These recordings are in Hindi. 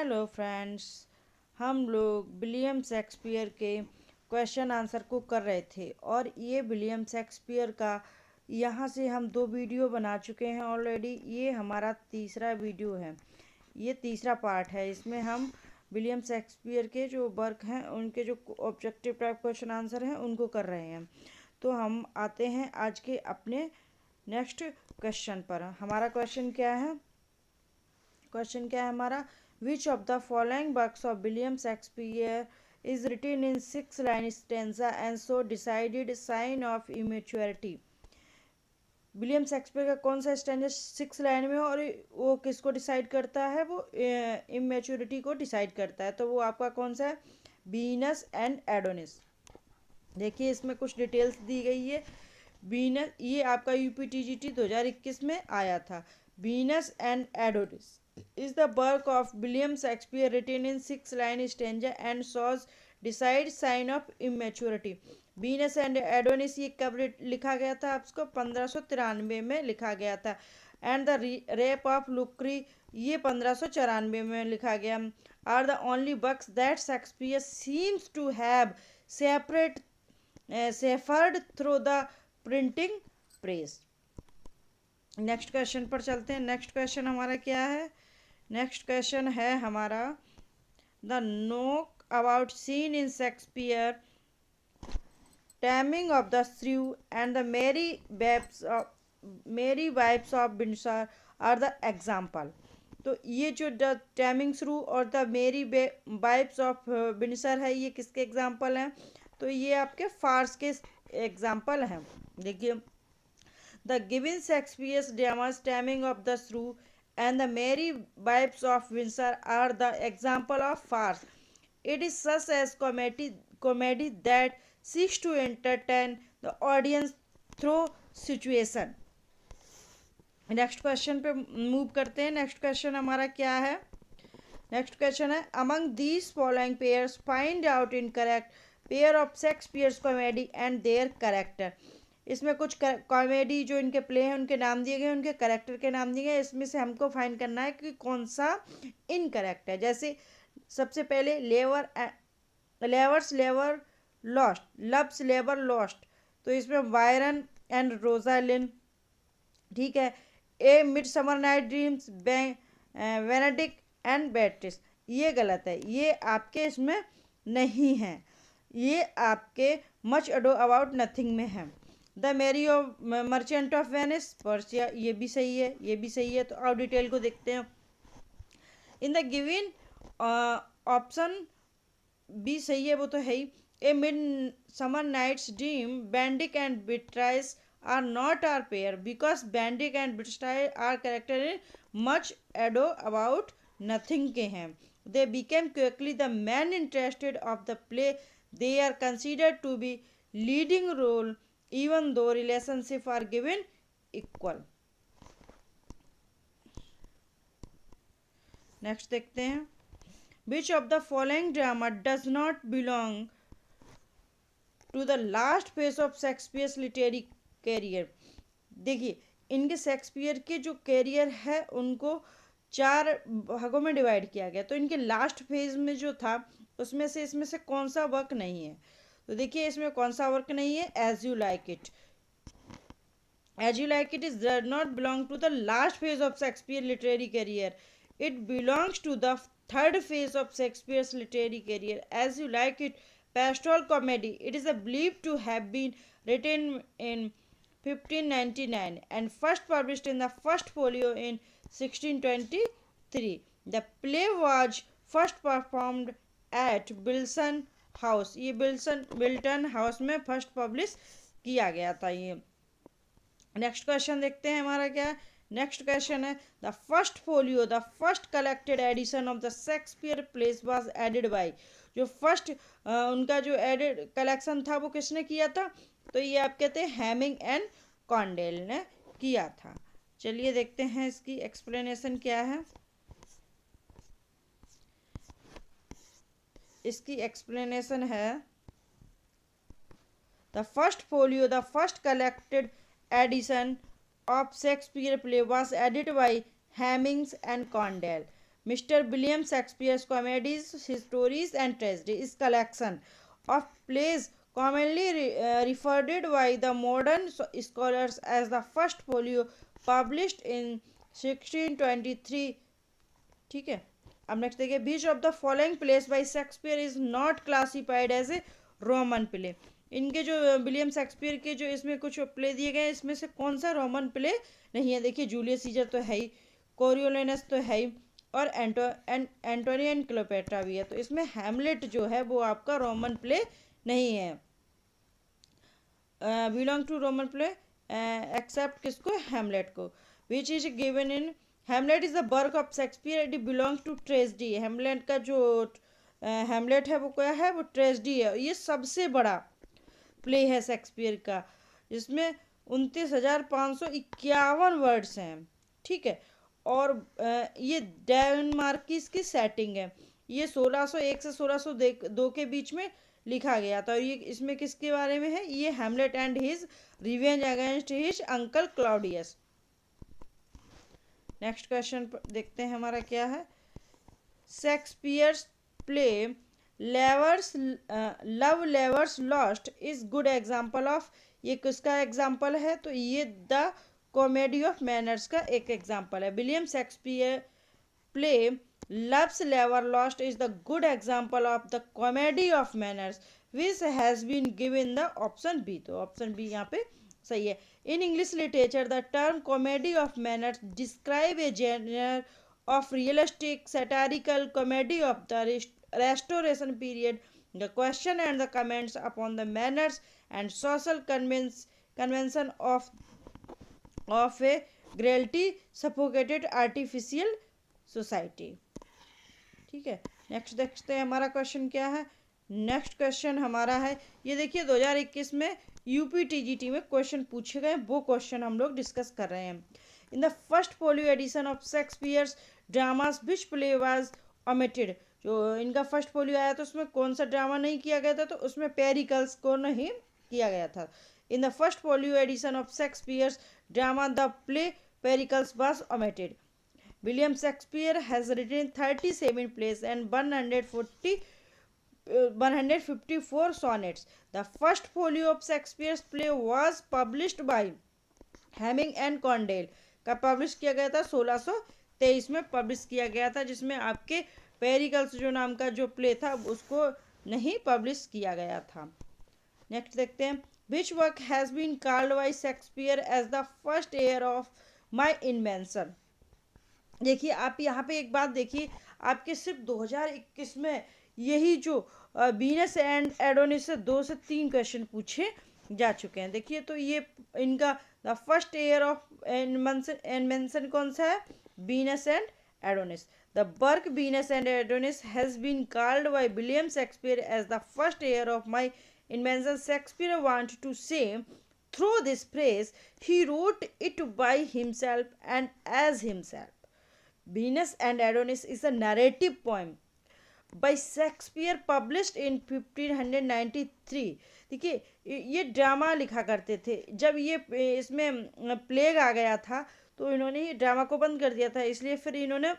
हेलो फ्रेंड्स, हम लोग विलियम शेक्सपियर के क्वेश्चन आंसर को कर रहे थे और ये विलियम शेक्सपियर का यहाँ से हम 2 वीडियो बना चुके हैं ऑलरेडी। ये हमारा तीसरा वीडियो है, ये तीसरा पार्ट है। इसमें हम विलियम शेक्सपियर के जो वर्क हैं उनके जो ऑब्जेक्टिव टाइप क्वेश्चन आंसर हैं उनको कर रहे हैं। तो हम आते हैं आज के अपने नेक्स्ट क्वेश्चन पर। हमारा क्वेश्चन क्या है? हमारा, which of the following works of William Shakespeare is written in 6 line stanza and so decided sign of immaturity. William Shakespeare का कौन सा स्टेंजा 6 लाइन में और वो किसको डिसाइड करता है? वो इमेच्योरिटी को डिसाइड करता है। तो वो आपका कौन सा है? Venus and Adonis. देखिए इसमें कुछ डिटेल्स दी गई है। वीनस, ये आपका यूपीटीजीटी 2021 में आया था। Venus and Adonis is the work of William Shakespeare written in 6 line stanza and shows decide sign of immaturity. Venus and Adonis ये कब लिखा गया था? आपको 1593 में लिखा गया था। And the rape of Lucrece ये 1594 में लिखा गया। Are the only works that Shakespeare seems to have suffered through the printing press. Next question पर चलते हैं। नेक्स्ट क्वेश्चन हमारा क्या है? नेक्स्ट क्वेश्चन है हमारा, the knockabout scene in Shakespeare taming of the shrew and the merry wives of Windsor are the example. तो ये जो द टैमिंग श्रू और the merry wives of Windsor है, ये किसके एग्जाम्पल हैं? तो ये आपके फार्स के एग्जाम्पल हैं। देखिए, the given Shakespeare's dramas taming of the श्रू and the merry wives of Windsor are the example of farce. It is such as comedy that seeks to entertain the audience through situation. Next question पे मूव करते हैं। नेक्स्ट क्वेश्चन हमारा क्या है? नेक्स्ट क्वेश्चन है, among these following pairs find out incorrect pair of Shakespeare's comedy and their character. इसमें कुछ कॉमेडी जो इनके प्ले हैं उनके नाम दिए गए, उनके करेक्टर के नाम दिए गए। इसमें से हमको फाइंड करना है कि कौन सा इनकरेक्ट है। जैसे सबसे पहले लेवर्स लेवर लॉस्ट, लव्स लेवर लॉस्ट, तो इसमें वायरन एंड रोजालिन, ठीक है। ए मिडसमर नाइट ड्रीम्स, वेनेडिक एंड बेट्रिस, ये गलत है, ये आपके इसमें नहीं है, ये आपके मच अडो अबाउट नथिंग में है। The merry of merchant of Venice, Portia, ये भी सही है, ये भी सही है। तो और डिटेल को देखते हैं। इन द गिवन ऑप्शन भी सही है, वो तो है ही। A mid summer night's dream, Benedick and Beatrice are not are pair because Benedick and Beatrice are character in much ado about nothing के हैं। They became quickly the main interested of the play, they are considered to be leading role even though relationship are given equal. Next देखते हैं, which of the following drama does not belong to the last phase of Shakespeare's literary career। देखिए, इनके शेक्सपियर के जो कैरियर है उनको 4 भागों में डिवाइड किया गया। तो इनके लास्ट फेज में जो था उसमें से इसमें से कौन सा वर्क नहीं है? तो देखिए इसमें कौन सा वर्क नहीं है? As you like it. As you like it is does not belong to the last phase of Shakespeare literary career, it belongs to the third phase of Shakespeare's literary career. As you like it pastoral comedy, it is believed to have been written in 1599 and first published in the first folio in 1623. The play was first performed at Wilson house, ये बिल्टन हाउस में फर्स्ट पब्लिश किया गया था ये। नेक्स्ट क्वेश्चन देखते हैं हमारा क्या है। नेक्स्ट क्वेश्चन है, the first folio, the first collected edition of the Shakespeare plays was edited by. जो फर्स्ट उनका जो एडेड कलेक्शन था वो किसने किया था? तो ये आप कहते हैं हेमिंग एंड कॉन्डेल ने किया था। चलिए देखते हैं इसकी एक्सप्लेनेशन क्या है। इसकी एक्सप्लेनेशन है, the first folio, the first collected edition of Shakespeare play was edited by Hemmings and Condell. Mr. William Shakespeare's comedies, his stories, and tragedy is collection of plays commonly referred by the modern scholars as the first folio published in 1623. ठीक है, अब नेक्स्ट देखिए, which of the following plays by Shakespeare is not classified as a Roman play. इनके जो विलियम शेक्सपियर के जो इसमें कुछ प्ले दिए गए हैं, इसमें से कौन सा रोमन प्ले नहीं है? देखिए, जूलियस सीजर तो है ही, कोरियोलिनस तो है ही, और एंटोनी एंड क्लोपेट्रा भी है। तो इसमें हैमलेट जो है वो आपका रोमन प्ले नहीं है, belong to Roman play, except किसको? हैमलेट को, which is given in Hamlet is the work of Shakespeare, it belongs to tragedy. Hamlet का जो हैमलेट है वो क्या है? वो ट्रेजेडी है। ये सबसे बड़ा प्ले है शेक्सपियर का, जिसमें 29,551 वर्ड्स हैं। ठीक है, और ये डेनमार्क की इसकी सेटिंग है। ये 1601 से 1602 के बीच में लिखा गया था। और ये इसमें किसके बारे में है? ये Hamlet and his revenge against his uncle Claudius. Next question देखते हैं हमारा क्या है। Shakespeare's play love levers lost is good example of, ये किसका एग्जाम्पल है? तो ये द कॉमेडी ऑफ मैनर्स का एक एग्जाम्पल है। विलियम शेक्सपियर प्ले लव्स लेवर Lost is the good example of the comedy of manners which has been given the option B. तो ऑप्शन बी यहाँ पे सही है। In English literature, the term comedy of manners describe a genre of realistic satirical comedy of the Restoration period. The question and the comments upon the manners and social convention of a greatly suffocated artificial society. ठीक है, नेक्स्ट देखते हैं हमारा क्वेश्चन क्या है। नेक्स्ट क्वेश्चन हमारा है, ये देखिए 2021 में यूपीटीजीटी में क्वेश्चन पूछे गए, वो क्वेश्चन हम लोग डिस्कस कर रहे हैं। In the first folio edition of Shakespeare's dramas which play was omitted. जो इनका फर्स्ट फोलियो आया तो उसमें कौन सा ड्रामा नहीं किया गया था? तो उसमें पेरिकल्स को नहीं किया गया था। In the first folio edition of Shakespeare's drama the play Pericles was omitted. William Shakespeare has written 37 plays and 154 sonnets. The first folio of Shakespeare's play was published by Hemming and Condell। कब पब्लिश किया गया था? 1623 में पब्लिश किया गया था, जिसमें आपके पेरिकल्स जो नाम का जो प्ले था उसको नहीं पब्लिश किया गया था। नेक्स्ट देखते हैं, which work has been called by Shakespeare as the first year of my invention. देखिए, आप यहाँ पे एक बात देखिए, आपके सिर्फ 2021 में यही जो वीनस एंड एडोनिस से 2 से 3 क्वेश्चन पूछे जा चुके हैं। देखिए, तो ये इनका the first year of invention कौन सा है? Venus and Adonis. The work Venus and Adonis has been called by William Shakespeare as the first year of my invention. Shakespeare want to say through this phrase he wrote it by himself and as himself. Venus and Adonis is a narrative poem by Shakespeare published in 1593। देखिए, ये ड्रामा लिखा करते थे। जब ये इसमें प्लेग आ गया था तो इन्होंने ये ड्रामा को बंद कर दिया था, इसलिए फिर इन्होंने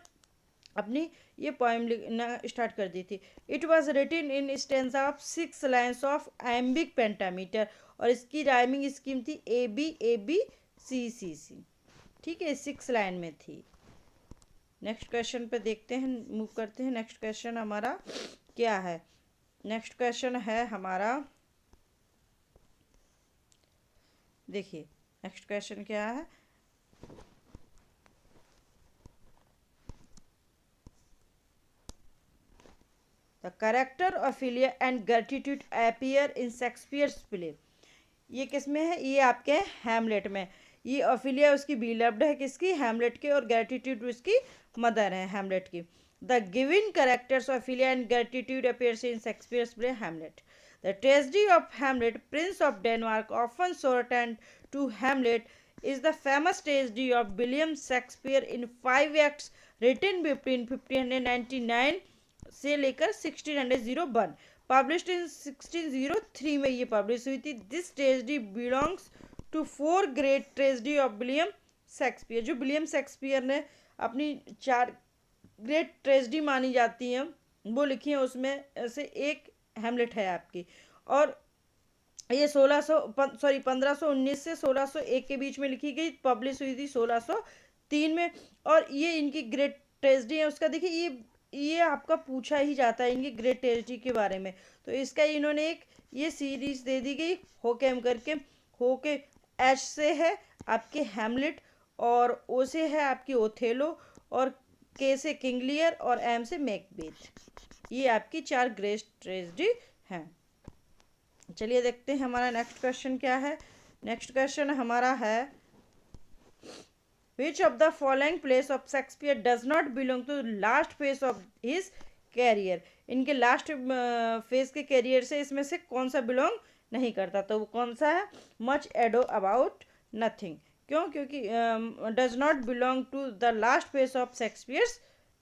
अपनी ये पोएम लिखना स्टार्ट कर दी थी। It was written in stanza of 6 lines of iambic pentameter, और इसकी राइमिंग स्कीम थी ABABCCC। ठीक है, 6 लाइन में थी। नेक्स्ट क्वेश्चन पे देखते हैं, मूव करते हैं। नेक्स्ट क्वेश्चन हमारा क्या है? नेक्स्ट क्वेश्चन है हमारा, देखिए नेक्स्ट क्वेश्चन क्या है। The character Ophelia and gratitude appear in Shakespeare's play. ये किस में है? ये आपके हैमलेट में। ये ऑफिलिया उसकी बीलव्ड है, किसकी? हैमलेट के, और ग्रेटिट्यूड उसकी मदर है हैमलेट की। The given characters Ophelia and ग्रेटिट्यूड appears in Shakespeare's play Hamlet. The tragedy of Hamlet prince of Denmark often shortened to Hamlet is the famous tragedy of William Shakespeare in 5 acts written between 1599 से लेकर 1601। पब्लिश्ड इन 1603 में ये पब्लिश हुई थी। This tragedy belongs to 4 great tragedy of William Shakespeare. जो विलियम शेक्सपियर ने अपनी 4 ग्रेट ट्रेजेडी मानी जाती हैं वो लिखी हैं, उसमें से एक हैमलेट है आपकी। और ये 1519 से 1601 के बीच में लिखी गई, पब्लिश हुई थी 1603 में। और ये इनकी ग्रेट ट्रेजेडी है उसका देखिए, ये आपका पूछा ही जाता है इनकी ग्रेट ट्रेजेडी के बारे में। तो इसका इन्होंने एक ये सीरीज दे दी गई, होकेम करके। होके एच से है आपके हैमलेट, और ओ से है आपकी ओथेलो, और के से किंग लियर, और एम से मैकबेथ। ये आपकी 4 ग्रेट ट्रेजेडी हैं। चलिए देखते हैं हमारा नेक्स्ट क्वेश्चन क्या है। नेक्स्ट क्वेश्चन हमारा है which of the following plays of Shakespeare does not belong to last phase of his career. इनके लास्ट फेज के कैरियर से इसमें से कौन सा बिलोंग नहीं करता, तो वो कौन सा है? Much ado about nothing. क्यों? क्योंकि does not belong to the last phase of Shakespeare's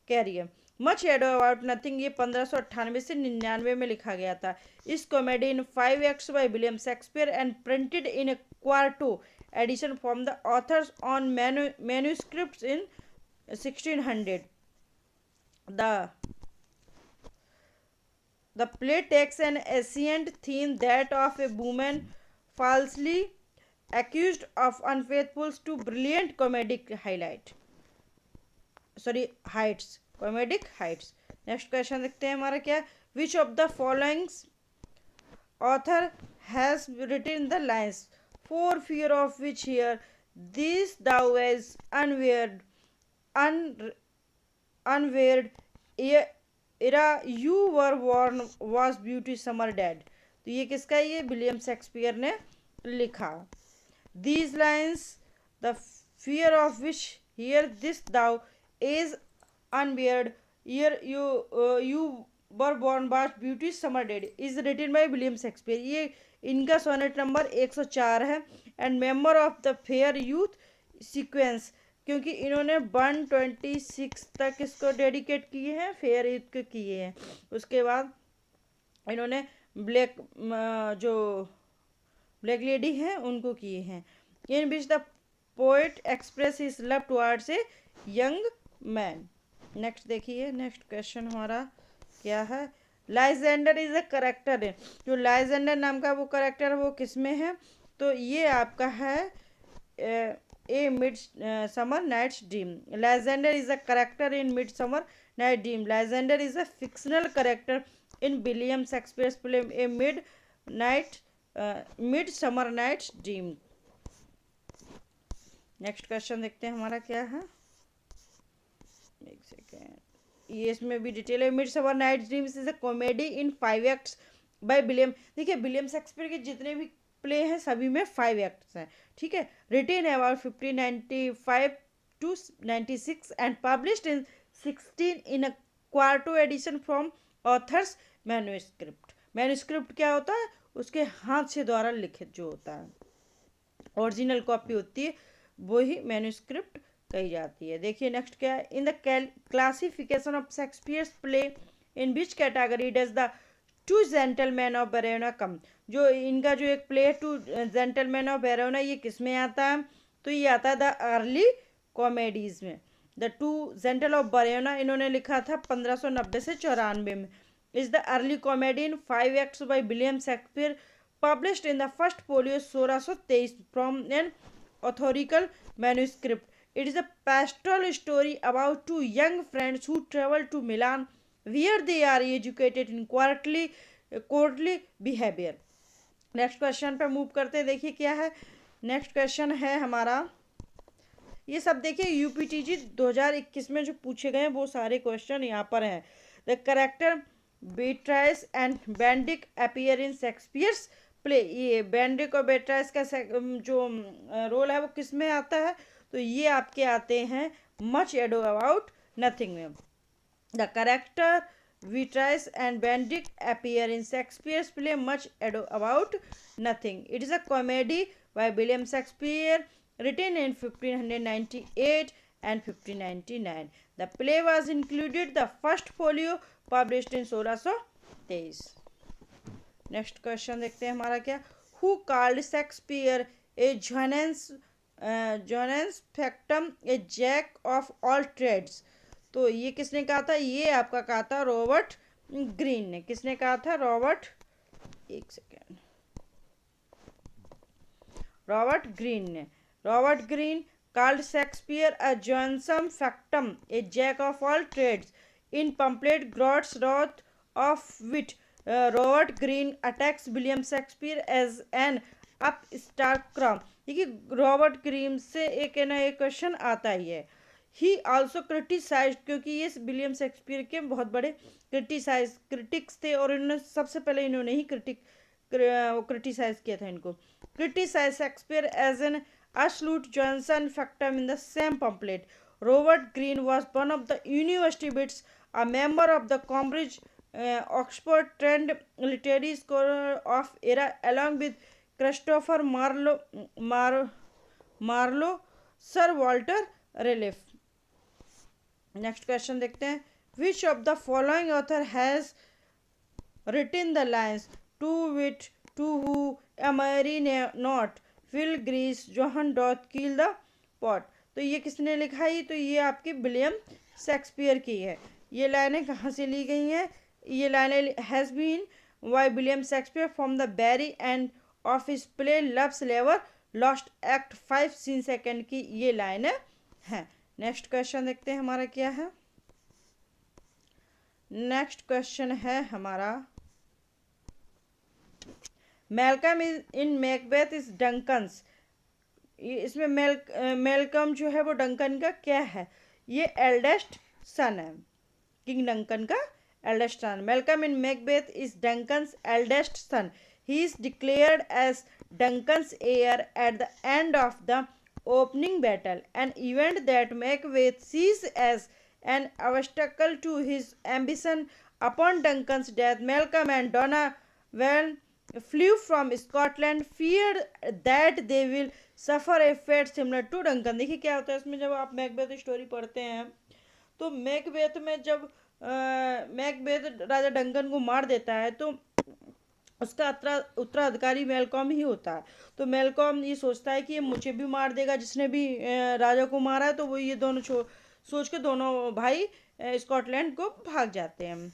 career. Much ado about nothing ये 1598 से 99 में लिखा गया था। इस comedy in 5 acts by William Shakespeare and printed in a quarto edition from the authors on manuscripts in 1600। The play takes an ancient theme, that of a woman falsely accused of unfaithfulness to brilliant comedic heights. Comedic heights. Next question देखते हैं हमारा क्या। Which of the followings author has written the lines for fear of which here this thou is unaware ere you were born was beauty summer dead. तो ये किसका है? ये विलियम शेक्सपियर ने लिखा। These lines the fear of which here this thou is unaware ere you were born was beauty summer dead is written by William Shakespeare. ये इनका सोनेट नंबर 104 है। And member of the fair youth sequence, क्योंकि इन्होंने 126 तक इसको डेडिकेट किए हैं, फेयर यूथ के किए हैं। उसके बाद इन्होंने जो ब्लैक लेडी हैं उनको किए हैं। In which the poet express his love towards a young man. Next देखिए, नेक्स्ट क्वेश्चन हमारा क्या है। लाइजेंडर इज अ करेक्टर है। जो लाइजेंडर नाम का वो करेक्टर वो किस में है? तो ये आपका है a mid summer night's dream. Lysander is a character in mid summer night dream. Lysander is a fictional character in William Shakespeare's play a mid summer night's dream. Next question देखते हैं हमारा क्या है। एक सेकेंड, ये इसमें भी डिटेल है। Mid summer night dreams is a comedy in 5 acts by William. देखिए विलियम शेक्सपियर के जितने भी प्ले हैं सभी में 5 एक्ट्स हैं, ठीक है। Written about 1595 to 96 and published in 16 in a quarto edition from authors manuscript. Manuscript क्या होता है? उसके हाथ से द्वारा लिखित जो होता है, ओरिजिनल कॉपी होती है वही मैन्युस्क्रिप्ट कही जाती है। देखिए नेक्स्ट क्या है। In the classification of Shakespeare's plays in which category does the two gentleman of Verona come. जो इनका जो एक play two gentleman of Verona ये किस में आता है? तो ये आता है द अर्ली कॉमेडीज में। The two gentle of Verona इन्होंने लिखा था 1590 से 94 में। Is the early comedy in 5 acts by William Shakespeare published in the first folio 1623 from an authorial manuscript. It is a pastoral story about 2 young friends who travel to Milan, where they are educated in courtly behavior. Next question पे मूव करते हैं। देखिए क्या है। नेक्स्ट क्वेश्चन है हमारा, ये सब देखिए यूपीटीजी 2021 में जो पूछे गए हैं वो सारे क्वेश्चन यहाँ पर हैं। The character Beatrice and Benedick appear in Shakespeare's play. ये बेंडिक और बेट्राइस का जो रोल है वो किस में आता है? तो ये आपके आते हैं मच एडो अबाउट नथिंग में। The character Beatrice and Benedick appear in Shakespeare's play much ado about nothing. It is a comedy by William Shakespeare written in 1598 and 1599. The play was included the first folio published in 1623. Next question देखते हैं हमारा क्या। Who called Shakespeare a Johannes Factum, a jack of all trades? तो ये किसने कहा था? ये आपका कहा था रॉबर्ट ग्रीन ने। किसने कहा था? एक सेकेंड, रॉबर्ट ग्रीन ने। Robert Greene called Shakespeare a Johnson factum, a jack of all trades. In pamphlet Grott's Wrath of Wit, Robert Greene attacks William Shakespeare as an upstart crumb. देखिए रॉबर्ट ग्रीन से एक है ना एक क्वेश्चन आता ही है। ही आल्सो क्रिटिसाइज, क्योंकि ये विलियम शेक्सपियर के बहुत बड़े क्रिटिक्स थे और इन्होंने सबसे पहले इन्होंने ही क्रिटिसाइज किया था इनको। Criticise Shakespeare as an absolute Johnson factum in the same pamphlet. Robert Greene was one of the university wits, a member of the Cambridge Oxford trained literary scholar of era, along with Christopher Marlowe, Sir Walter Raleigh. Next question देखते हैं। Which of the following author has written the lines to wit, to who, a merry not, will grease, Joan doth keel the pot. तो ये किसने लिखा है? तो ये आपकी विलियम शेक्सपियर की है। ये लाइनें कहाँ से ली गई हैं? ये लाइनें has been by William Shakespeare from the very end of his play Love's लेवर लॉस्ट एक्ट 5 सीन सेकेंड की ये लाइनें हैं। नेक्स्ट क्वेश्चन देखते हैं हमारा क्या है। नेक्स्ट क्वेश्चन है हमारा, Malcolm in Macbeth is Duncan's. इसमें मेलकम जो है वो डंकन का क्या है? ये एल्डेस्ट सन है, किंग डंकन का eldest son. Malcolm in Macbeth is Duncan's eldest son. He is declared as Duncan's heir at the end of the opening battle, an event that Macbeth sees as an obstacle to his ambition. Upon Duncan's death Malcolm and Donalbain flew from Scotland, feared that they will suffer a fate similar to Duncan। देखिए क्या होता है इसमें, जब आप मैकबेथ स्टोरी पढ़ते हैं तो मैकबेथ में जब मैकबेथ राजा डंकन को मार देता है तो उसका उत्तराधिकारी मेलकॉम ही होता है। तो मेलकॉम ये सोचता है कि ये मुझे भी मार देगा जिसने भी राजा को मारा है, तो वो ये दोनों सोच के दोनों भाई स्कॉटलैंड को भाग जाते हैं।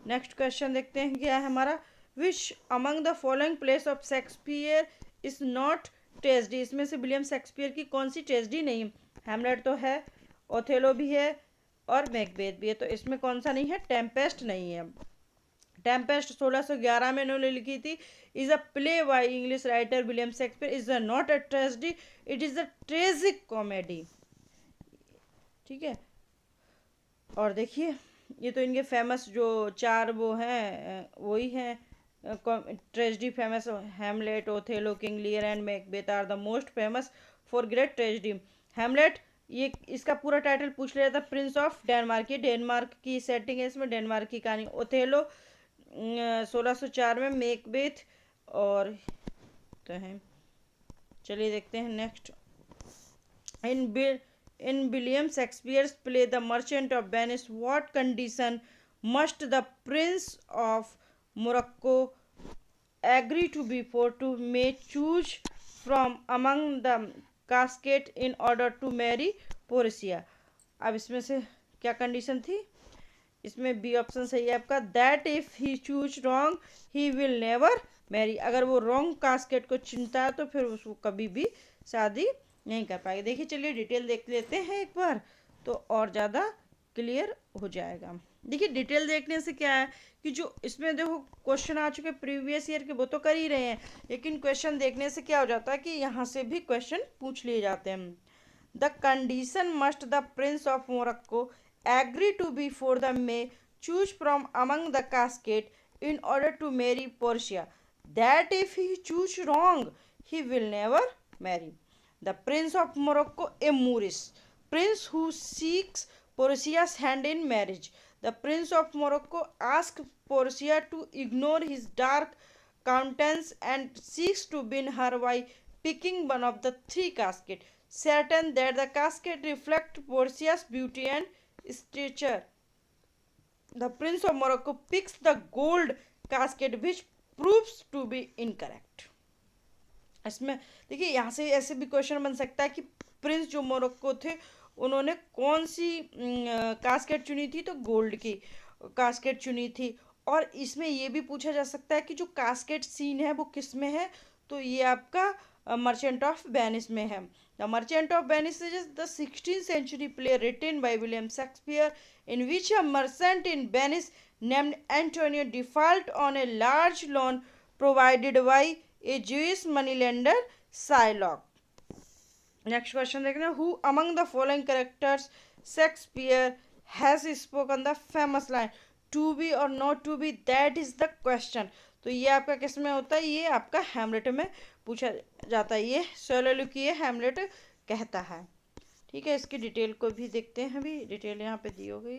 नेक्स्ट क्वेश्चन देखते हैं क्या है हमारा। Which among the following plays of Shakespeare is not tragedy? इसमें से विलियम शेक्सपियर की कौन सी ट्रेजेडी नहीं? हैमलेट तो है, ओथेलो भी है और मैकबेथ भी है। तो इसमें कौन सा नहीं है? टेम्पेस्ट नहीं है। टेम्पेस्ट 1611 में इन्होंने लिखी थी। Is a play by English writer William Shakespeare. Is not a tragedy, it is a tragic comedy. ठीक है, और देखिए ये तो इनके फेमस जो 4 वो हैं वही हैं tragedy famous. Hamlet, Othello, King Lear and Macbeth are the most famous for great tragedy. Hamlet ये इसका पूरा टाइटल पूछ लिया था, प्रिंस ऑफ डेनमार्क। ये डेनमार्क की सेटिंग है, इसमें डेनमार्क की कहानी। ओथेलो 1604 में, मैकबेथ और तो है। चलिए देखते हैं next. In William Shakespeare's play the merchant of Venice what condition must the prince of Morocco agree to before to may choose from among the casket in order to marry Portia। अब इसमें से क्या कंडीशन थी? इसमें बी ऑप्शन सही है आपका, that if he choose wrong he will never marry. अगर वो रॉन्ग कास्केट को चुनता है तो फिर उसको कभी भी शादी नहीं कर पाएगा। देखिए चलिए डिटेल देख लेते हैं एक बार, तो और ज़्यादा क्लियर हो जाएगा। देखिए डिटेल देखने से क्या है कि जो इसमें देखो क्वेश्चन आ चुके प्रीवियस ईयर के वो तो कर ही रहे हैं, लेकिन क्वेश्चन देखने से क्या हो जाता है कि यहाँ से भी क्वेश्चन पूछ लिए जाते हैं। The condition must the prince of Morocco agree to be for the may choose from among the casket in order to marry Portia, that if he choose wrong he will never marry the prince of Morocco a Moorish prince who seeks Porcia's hand in marriage. The Prince of Morocco asks Porcia to ignore his dark countenance and seeks to win her by picking one of the 3 caskets, certain that the casket reflect Porcia's beauty and stature. The Prince of Morocco picks the gold casket, which proves to be incorrect. इसमें देखिए यहाँ से ऐसे भी क्वेश्चन बन सकता है कि प्रिंस जो मोरक्को थे उन्होंने कौन सी कास्केट चुनी थी, तो गोल्ड की कास्केट चुनी थी। और इसमें ये भी पूछा जा सकता है कि जो कास्केट सीन है वो किस में है, तो ये आपका मर्चेंट ऑफ वेनिस में है। The merchant of Venice is the 16th century play written by William Shakespeare in which a merchant in Venice named Antonio default on a large loan provided by a Jewish moneylender Shylock। Next question देखना, who among the following characters Shakespeare has spoken the famous line to be or not to be, that is the question. तो ये आपका किस में होता है, ये आपका हैमलेट में पूछा जाता है, ये सोलोलुकी है हैमलेट कहता है। ठीक है, इसकी डिटेल को भी देखते हैं, अभी डिटेल यहाँ पे दी हो गई।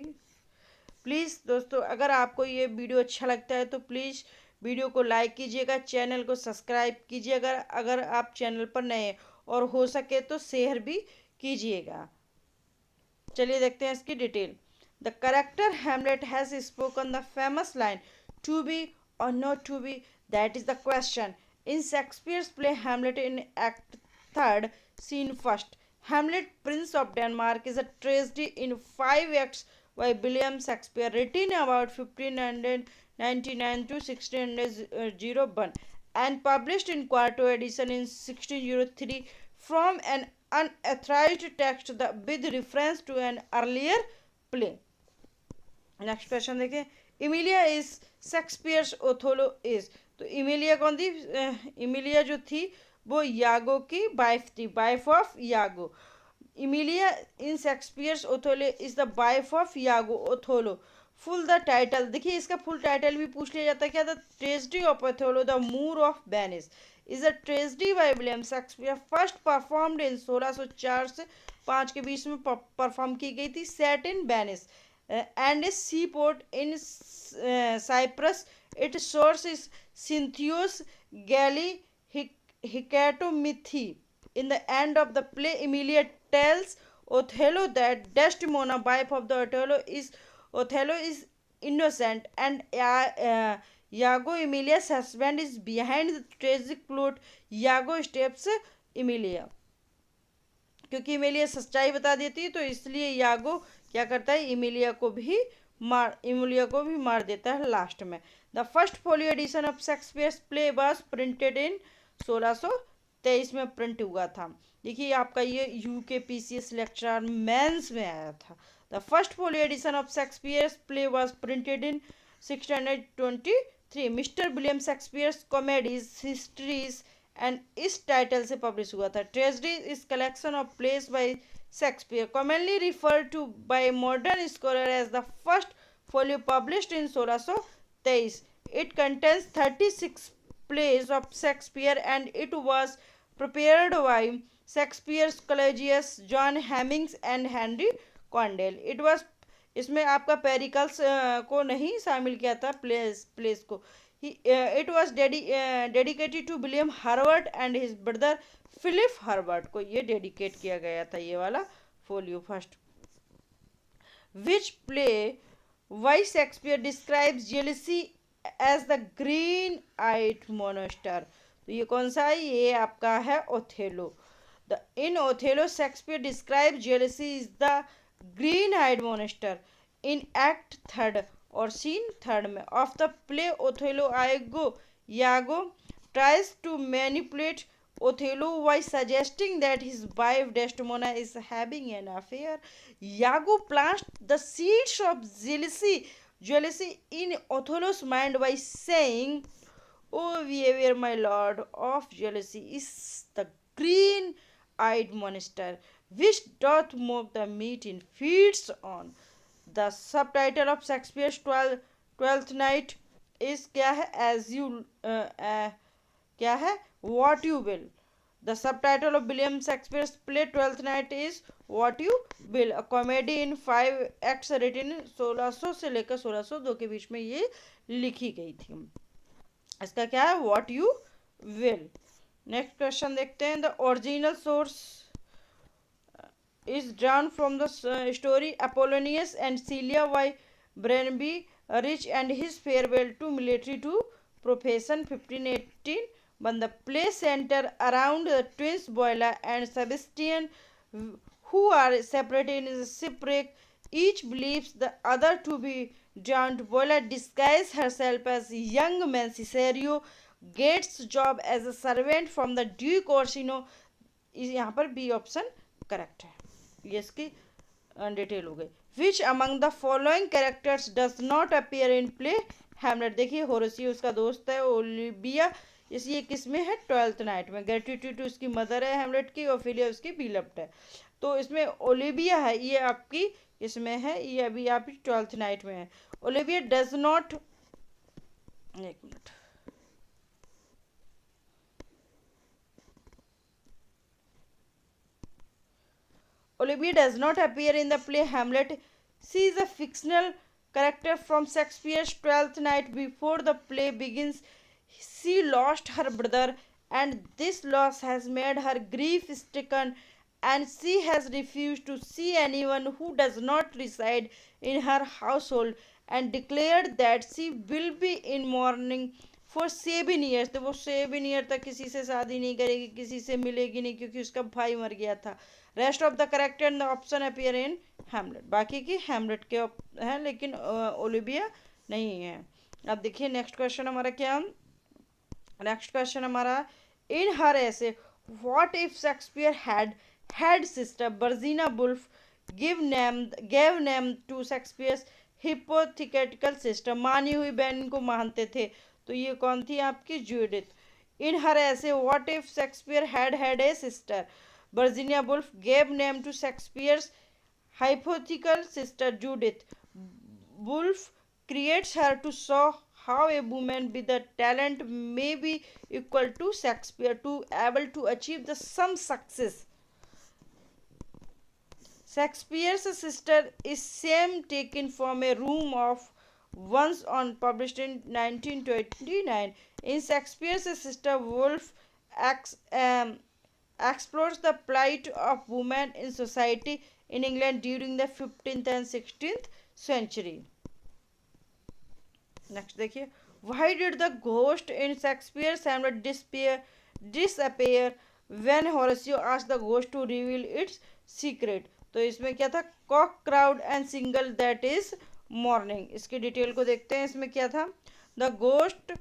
प्लीज़ दोस्तों, अगर आपको ये वीडियो अच्छा लगता है तो प्लीज़ वीडियो को लाइक कीजिएगा, चैनल को सब्सक्राइब कीजिए अगर आप चैनल पर नए हैं, और हो सके तो शेयर भी कीजिएगा। चलिए देखते हैं इसकी detail. The character Hamlet has spoken the famous line to be or not to be, that is the question. In Shakespeare's play Hamlet in act 3rd scene 1st, Hamlet Prince of Denmark is a tragedy in 5 acts by William Shakespeare, written about 1599 to 1601 and published in quarto edition in 1603 from an unauthorized text with reference to an earlier play। Next question देखें, Imiliya is Shakespeare's Othello is, तो इमिलिया कौन थी, इमिलिया जो थी वो यागो की वाइफ थी, wife of Iago. Emilia in Shakespeare's Othello is the wife of Iago Othello. Full the title देखिए, इसका फुल टाइटल भी पूछ लिया जाता है क्या, the tragedy of Othello the Moor of Venice is a tragedy by William Shakespeare, first performed in 1604 से 5 के बीच में परफॉर्म की गई थी, set in Venice and a seaport in Cyprus. Its source is Cynthios Galli Hecatomithi. In the end of the play, Emilia tells Othello that Desdemona, wife of the Othello, is innocent, and Iago, Emilia's husband, is behind the tragic plot. Iago steps Emilia, क्योंकि इमिलिया सच्चाई बता देती है तो इसलिए यागो क्या करता है, इमिलिया को भी मार देता है लास्ट में। The first folio edition of Shakespeare's play was printed in 1623 में प्रिंट हुआ था। देखिए आपका ये UKPCS लेक्चर मेंस में आया था। The first folio edition of Shakespeare's play was printed in 1623। Mister William Shakespeare's comedies histories and इस टाइटल से पब्लिश हुआ था। Tragedy is collection of plays by Shakespeare, commonly referred to by modern scholar as the first folio published in 1623। It contains 36 plays of Shakespeare and it was prepared by Shakespeare's collegians John Hemmings and Henry Condell। It was इसमें आपका पेरिकल्स को नहीं शामिल किया था प्लेस को। It was dedicated to William Herbert and his brother Philip Herbert को ये डेडिकेट किया गया था ये वाला folio first. Which play why Shakespeare describes jealousy as the green-eyed monster, तो ये कौन सा है, ये आपका है Othello. In Othello, Shakespeare describes jealousy is the green-eyed monster in Act 3rd और scene 3rd में of the play Othello। Iago tries to manipulate Othello by suggesting that his wife Desdemona is having an affair. Iago plants the seeds of jealousy in Othello's mind by saying, "Oh, beware, my lord, of jealousy is the green-eyed monster which doth mock the meat it feeds on." The subtitle of Shakespeare's Twelfth Night is क्या है, as you क्या है, what you will। The subtitle of William Shakespeare's play Twelfth Night is what you will, a comedy in 5 acts written 1600 से लेकर 1602 के बीच में ये लिखी गई थी। इसका क्या है, what you will। Next question देखते हैं, the original source is drawn from the story Apollonius and Celia by Branby Rich and his farewell to military to profession 1518, when the play center around the twins Boila and Sebastian who are separate in shipwreck. Each believes the other to be drowned. Bola disguises herself as young man Cesario gets job as a servant from the Duke Orsino. यहाँ पर बी ऑप्शन करेक्ट है, ये इसकी डिटेल हो गई. Which among the following characters does not appear in play Hamlet. देखिए होरेसियो उसका दोस्त है, ओलिविया इस ये किस में है, ट्वेल्थ नाइट में. ग्रेटिट्यूड उसकी मदर है हैमलेट की, ओफिलिया उसकी बिलव्ड है. तो इसमें ओलिविया है, ये आपकी इसमें है, ये अभी आप ट्वेल्थ नाइट में है. ओलिविया डज नॉट, एक minute, Olivia does not appear in the play Hamlet. She is a fictional character from Shakespeare's Twelfth Night. Before the play begins, she lost her brother, and this loss has made her grief-stricken, and she has refused to see anyone who does not reside in her household, and declared that she will be in mourning for 7 years. तो वो 7 year तक किसी से शादी नहीं करेगी, किसी से मिलेगी नहीं, क्योंकि उसका भाई मर गया था. Rest of the character in the option appear in Hamlet. बाकी की हैमलेट के हैं, लेकिन ओलिविया नहीं है. अब देखिए नेक्स्ट क्वेश्चन हमारा क्या, नेक्स्ट क्वेश्चन हमारा, in her essay what if Shakespeare had sister Virginia Woolf gave name to Shakespeare's hypothetical sister. मानी हुई बहन को मानते थे, तो ये कौन थी आपकी, Judith. In her essay what if Shakespeare had a sister. Virginia Woolf gave name to Shakespeare's hypothetical sister Judith. Woolf creates her to show how a woman with the talent may be equal to Shakespeare, to able to achieve the some success. Shakespeare's sister is same taken from a room of once on published in 1929. In Shakespeare's sister, Woolf explores the plight of women in society in England during the 15th and 16th century. Next देखिए, why did the ghost in Shakespeare's Hamlet disappear when Horatio asked the ghost to reveal its secret. तो इसमें क्या था, cock crowd and single that is morning. इसकी डिटेल को देखते हैं. इसमें क्या था, the ghost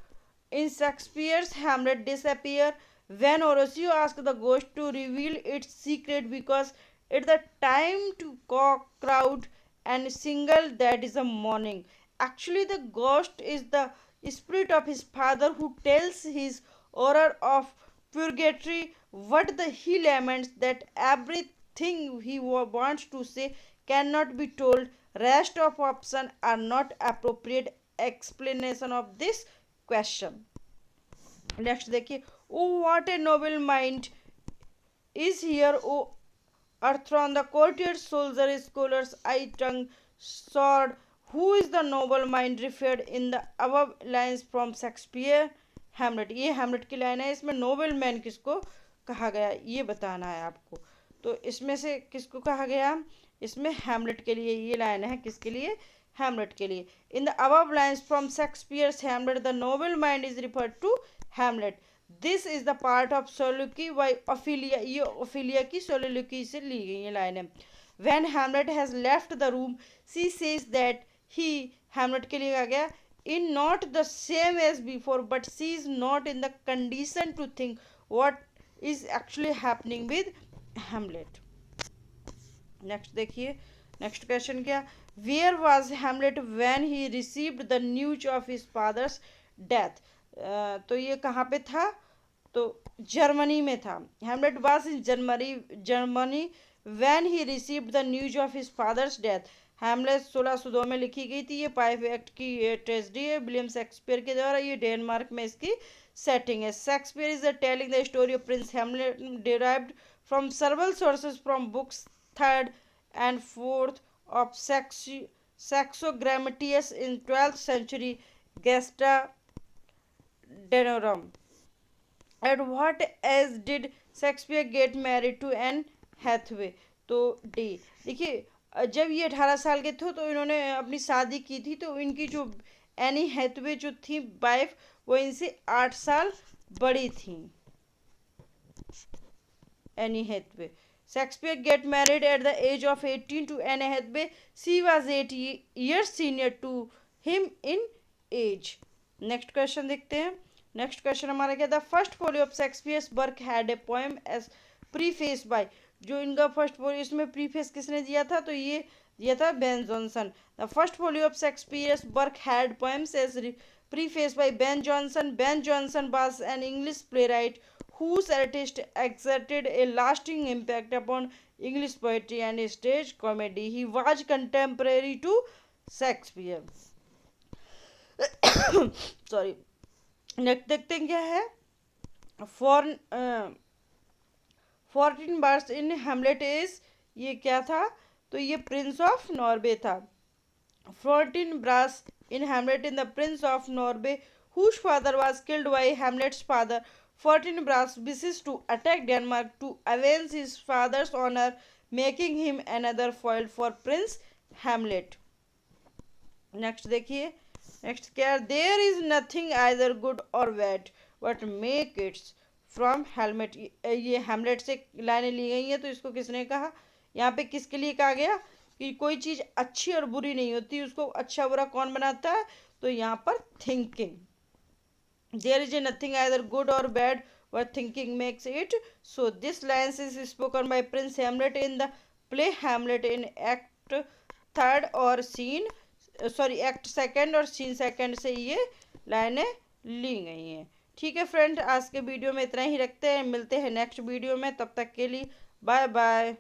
in Shakespeare's Hamlet disappear when Horatio asked the ghost to reveal its secret because it's the time to cock crowd and single that is a morning. Actually, the ghost is the spirit of his father who tells his horror of purgatory what he laments that everything he wants to say cannot be told. Rest of options are not appropriate explanation of this question. Next देखिए, oh what a noble mind is here, oh Arthur, the courtier soldier, scholars, eye, tongue, sword. Who is the noble mind referred in the above lines from Shakespeare Hamlet. ये Hamlet की लाइन है, इसमें नोबल मैन किसको कहा गया ये बताना है आपको. तो इसमें से किसको कहा गया, इसमें Hamlet के लिए ये लाइन है, किसके लिए, Hamlet के लिए. In the above lines from Shakespeare's Hamlet, the noble mind is referred to Hamlet. This is the part of soliloquy by Ophelia. ये Ophelia की soliloquy से ली गई ये लाइन है. When Hamlet has left the room, she says that he, Hamlet के लिए कहा गया, in not the same as before, but she is not in the condition to think what is actually happening with Hamlet. Next देखिए, next question क्या, where was Hamlet when he received the news of his father's death. तो ये कहाँ पे था, तो जर्मनी में था. Hamlet was in Germany when he received the news of his father's death. Hamlet 1602 में लिखी गई थी. ये पाइप एक्ट की ट्रेजेडी है विलियम शेक्सपियर के द्वारा. ये डेनमार्क में इसकी सेटिंग है. Shakespeare is telling the story of Prince Hamlet derived from several sources from books 3rd and 4th of Saxo Grammaticus in 12th century Gesta Danorum. At what age did Shakespeare get married to Anne Hathaway. तो डी देखिए, जब ये 18 साल के थे तो इन्होंने अपनी शादी की थी. तो इनकी जो एनी हैथवे जो थी वाइफ, वो इनसे 8 साल बड़ी थी. Anne Hathaway Shakespeare get married at the age of 18 to Anne Hathaway. She was 8 years senior to him in age. Next question देखते हैं. नेक्स्ट क्वेश्चन हमारा क्या था. First folio of Shakespeare's work had a poem as preface by. जो इनका फर्स्ट फोलियो, इसमें प्रीफेस किसने दिया था, तो ये दिया था Ben Jonson. The first folio of Shakespeare's work had poems as preface by Ben Jonson. Ben Jonson was an English playwright whose artist exerted a lasting impact upon English poetry and stage comedy. He was contemporary to Shakespeare. Sorry. Next देखते हैं क्या है. For 14 bars in Hamlet is, ये क्या था, तो ये प्रिंस ऑफ नॉर्वे था. 14 brass in Hamlet in the Prince of Norway, whose father was killed by Hamlet's father. 14 brass wishes to attack Denmark to avenge his father's honor, making him another foil for Prince Hamlet. Next देखिए. नेक्स्ट क्या. There is nothing either good or bad but make it's from हेलमेट. ये हेमलेट से लाइनें ली गई हैं. तो इसको किसने कहा, यहाँ पे किसके लिए कहा गया कि कोई चीज़ अच्छी और बुरी नहीं होती, उसको अच्छा बुरा कौन बनाता है, तो यहाँ पर thinking. There is a nothing either good or bad but thinking makes it. So this lines is spoken by Prince Hamlet in the play Hamlet in act 3 और सीन एक्ट 2 और सीन 2 से ये लाइनें ली गई हैं. ठीक है फ्रेंड, आज के वीडियो में इतना ही रखते हैं. मिलते हैं नेक्स्ट वीडियो में. तब तक के लिए बाय बाय.